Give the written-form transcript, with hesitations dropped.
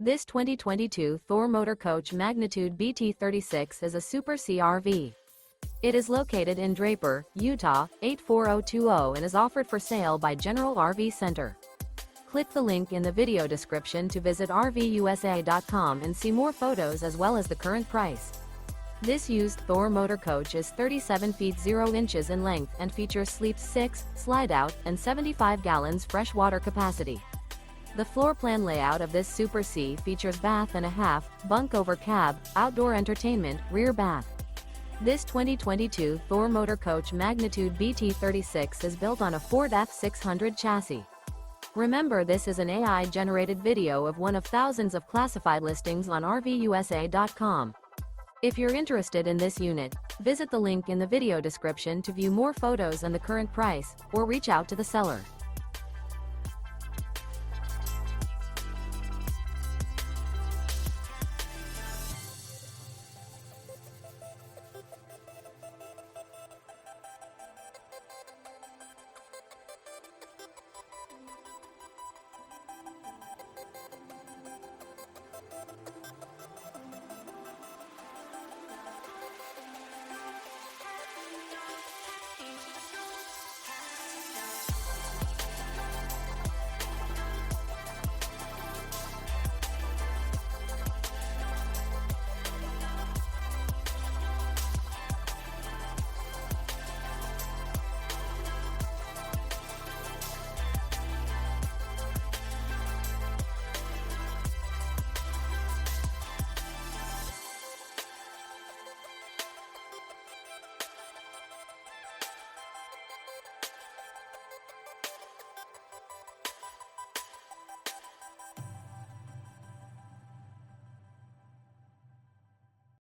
This 2022 Thor Motor Coach Magnitude BT36 is a Super C RV. It is located in Draper, Utah, 84020 and is offered for sale by General RV Center. Click the link in the video description to visit RVUSA.com and see more photos as well as the current price. This used Thor motor coach is 37 feet 0 inches in length and features sleeps 6, slide-out, and 75 gallons fresh water capacity. The floor plan layout of this Super C features bath and a half, bunk over cab, outdoor entertainment, rear bath. This 2022 Thor Motor Coach Magnitude BT36 is built on a Ford F600 chassis. Remember, this is an AI-generated video of one of thousands of classified listings on RVUSA.com. If you're interested in this unit, visit the link in the video description to view more photos and the current price, or reach out to the seller.